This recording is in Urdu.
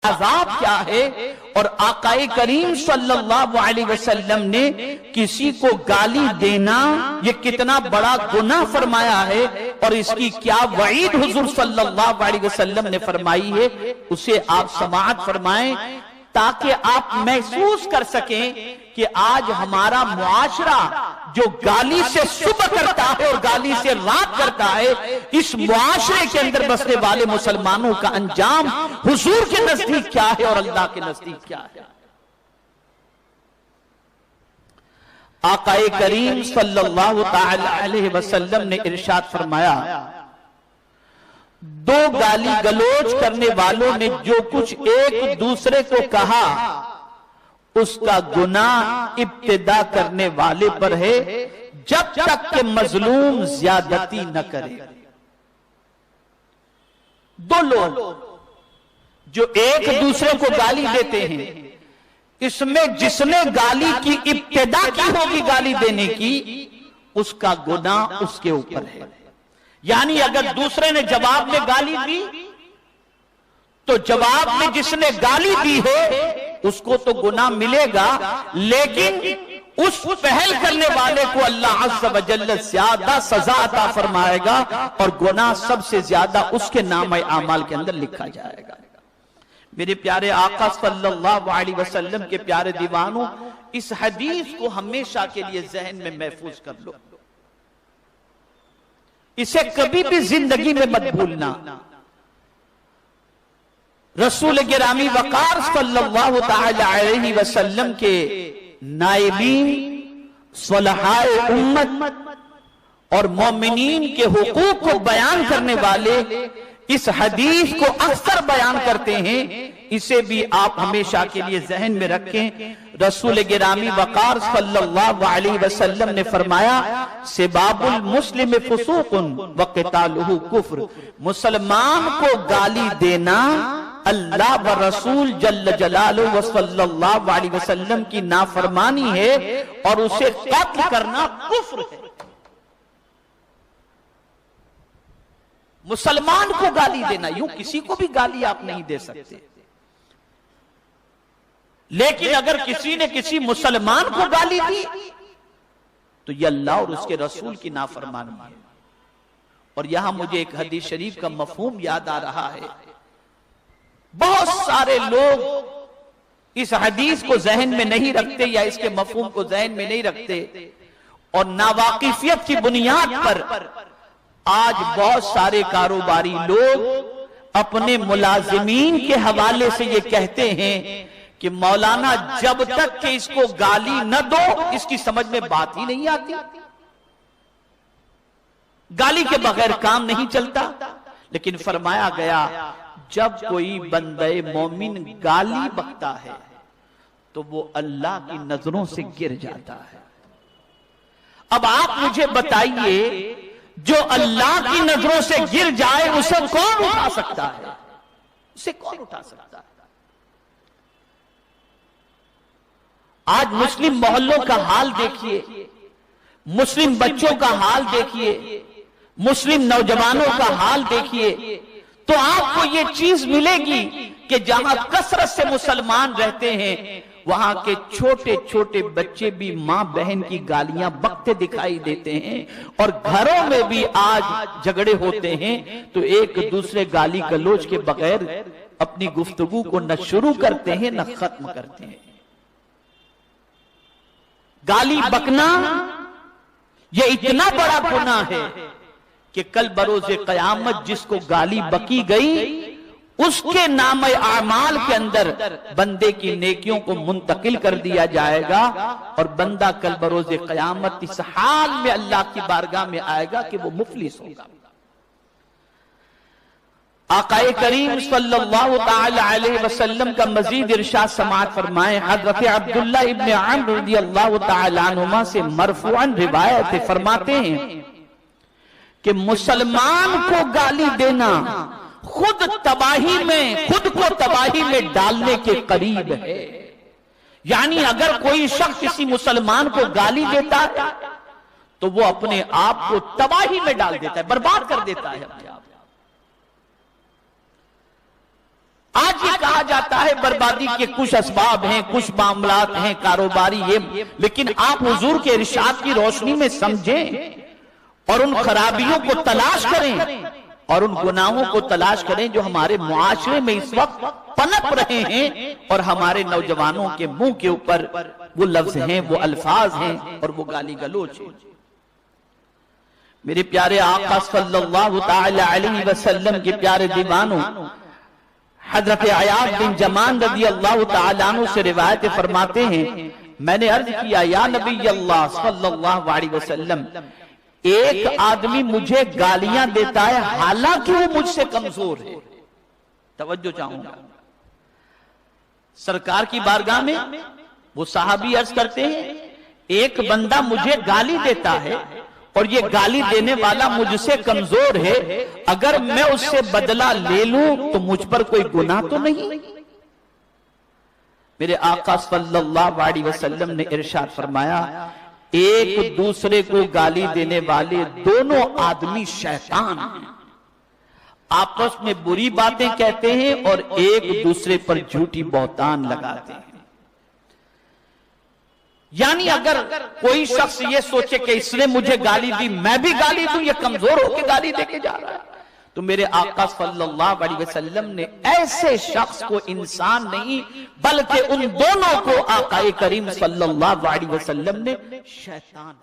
عذاب کیا ہے، اور آقا کریم صلی اللہ علیہ وسلم نے کسی کو گالی دینا یہ کتنا بڑا گناہ فرمایا ہے، اور اس کی کیا وعید حضور صلی اللہ علیہ وسلم نے فرمائی ہے، اسے آپ سماعت فرمائیں تاکہ آپ محسوس کر سکیں کہ آج ہمارا معاشرہ جو گالی سے صبح کرتا ہے اور گالی سے رات کرتا ہے، اس معاشرے کے اندر بسنے والے مسلمانوں کا انجام حضور کے نزدیک کیا ہے اور اللہ کے نزدیک کیا ہے۔ آقا کریم صلی اللہ تعالی علیہ وسلم نے ارشاد فرمایا، دو گالی گلوچ کرنے والوں نے جو کچھ ایک دوسرے کو کہا اس کا گناہ ابتدا کرنے والے پر ہے جب تک کہ مظلوم زیادتی نہ کرے۔ دو لوگ جو ایک دوسرے کو گالی دیتے ہیں، اس میں جس نے گالی کی ابتدا کی ہوگی گالی دینے کی، اس کا گناہ اس کے اوپر ہے۔ یعنی اگر دوسرے نے جواب میں گالی دی تو جواب میں جس نے گالی دی ہے اس کو تو گناہ ملے گا، لیکن اس پہل کرنے والے کو اللہ عز و جل زیادہ سزا عطا فرمائے گا، اور گناہ سب سے زیادہ اس کے نام اعمال کے اندر لکھا جائے گا۔ میرے پیارے آقا صلی اللہ علیہ وسلم کے پیارے دیوانوں، اس حدیث کو ہمیشہ کے لیے ذہن میں محفوظ کر لو، اسے کبھی بھی زندگی میں مت بھولنا۔ رسول گرامی وقار صلی اللہ تعالی علیہ وسلم کے نائبین، صلحاء امت اور مومنین کے حقوق کو بیان کرنے والے اس حدیث کو اکثر بیان کرتے ہیں، اسے بھی آپ ہمیشہ کے لیے ذہن میں رکھیں۔ رسول گرامی وقار صلی اللہ علیہ وسلم نے فرمایا، سباب المسلم فسوق وقتالہ کفر، مسلمان کو گالی دینا اللہ و رسول جل جلالہ و صلی اللہ علیہ وسلم کی نافرمانی ہے، اور اسے قتل کرنا کفر ہے۔ مسلمان کو گالی دینا، یوں کسی کو بھی گالی آپ نہیں دے سکتے، لیکن اگر کسی نے کسی مسلمان کو گالی دی تو یہ اللہ اور اس کے رسول کی نافرمانی ہے۔ اور یہاں مجھے ایک حدیث شریف کا مفہوم یاد آ رہا ہے۔ بہت سارے لوگ اس حدیث کو ذہن میں نہیں رکھتے یا اس کے مفہوم کو ذہن میں نہیں رکھتے، اور ناواقفیت کی بنیاد پر آج بہت سارے کاروباری لوگ اپنے ملازمین کے حوالے سے یہ کہتے ہیں کہ مولانا جب تک کہ اس کو گالی نہ دو اس کی سمجھ میں بات ہی نہیں آتی، گالی کے بغیر کام نہیں چلتا۔ لیکن فرمایا گیا جب کوئی بندہ مومن گالی بکتا ہے تو وہ اللہ کی نظروں سے گر جاتا ہے۔ اب آپ مجھے بتائیے، جو اللہ کی نظروں سے گر جائے اسے کون اٹھا سکتا ہے؟ اسے کون اٹھا سکتا ہے؟ آج مسلم محلوں کا حال دیکھیے، مسلم بچوں کا حال دیکھیے، مسلم نوجوانوں کا حال دیکھیے، تو آپ کو یہ چیز ملے گی کہ جہاں کثرت سے مسلمان رہتے ہیں وہاں کے چھوٹے چھوٹے بچے بھی ماں بہن کی گالیاں بکتے دکھائی دیتے ہیں، اور گھروں میں بھی آج جھگڑے ہوتے ہیں تو ایک دوسرے گالی گلوچ کے بغیر اپنی گفتگو کو نہ شروع کرتے ہیں نہ ختم کرتے ہیں۔ گالی بکنا یہ اتنا بڑا گناہ ہے کہ کل بروز قیامت جس کو گالی بکی گئی اس کے نام اعمال کے اندر بندے کی نیکیوں کو منتقل کر دیا جائے گا، اور بندہ کل بروز قیامت اس حال میں اللہ کی بارگاہ میں آئے گا کہ وہ مفلس ہوگا۔ آقا کریم صلی اللہ تعالی علیہ وسلم کا مزید ارشاد سماعت فرمائیں۔ حضرت عبداللہ ابن عمرو رضی اللہ تعالی عنہما سے مرفوعاً روایت فرماتے ہیں کہ مسلمان کو گالی دینا خود کو تباہی میں ڈالنے کے قریب ہے۔ یعنی اگر کوئی شخص کسی مسلمان کو گالی دیتا ہے تو وہ اپنے آپ کو تباہی میں ڈال دیتا ہے، برباد کر دیتا ہے اپنے آپ۔ آج یہ کہا جاتا ہے بربادی کے کچھ اسباب ہیں، کچھ معاملات ہیں کاروباری یہ، لیکن آپ حضور کے ارشاد کی روشنی میں سمجھیں اور ان خرابیوں کو تلاش کریں اور ان گناہوں کو تلاش کریں جو ہمارے معاشرے میں اس وقت پنپ رہے ہیں اور ہمارے نوجوانوں کے منہ کے اوپر وہ لفظ ہیں، وہ الفاظ ہیں اور وہ گالی گلوچ ہیں۔ میرے پیارے آقا صلی اللہ تعالی علیہ وسلم کے پیارے دیوانوں، حضرت عیاض بن جمان رضی اللہ تعالیٰ عنہ سے روایت فرماتے ہیں، میں نے عرض کیا یا نبی اللہ صلی اللہ علیہ وسلم، ایک آدمی مجھے گالیاں دیتا ہے حالانکہ وہ مجھ سے کمزور ہے۔ توجہ چاہوں گا، سرکار کی بارگاہ میں وہ صحابی عرض کرتے ہیں ایک بندہ مجھے گالی دیتا ہے اور یہ گالی دینے والا مجھ سے کمزور ہے، اگر میں اس سے بدلہ لے لوں تو مجھ پر کوئی گناہ تو نہیں؟ میرے آقا صلی اللہ علیہ وسلم نے ارشاد فرمایا ایک دوسرے کو گالی دینے والے دونوں آدمی شیطان ہیں، آپس میں بری باتیں کہتے ہیں اور ایک دوسرے پر جھوٹی بہتان لگاتے ہیں۔ یعنی اگر کوئی شخص یہ سوچے کہ اس نے مجھے گالی دی میں بھی گالی دوں، یہ کمزور ہو کے گالی دے کے جا رہا ہے، تو میرے آقا صلی اللہ علیہ وسلم نے ایسے شخص کو انسان نہیں بلکہ ان دونوں کو آقا کریم صلی اللہ علیہ وسلم نے شیطان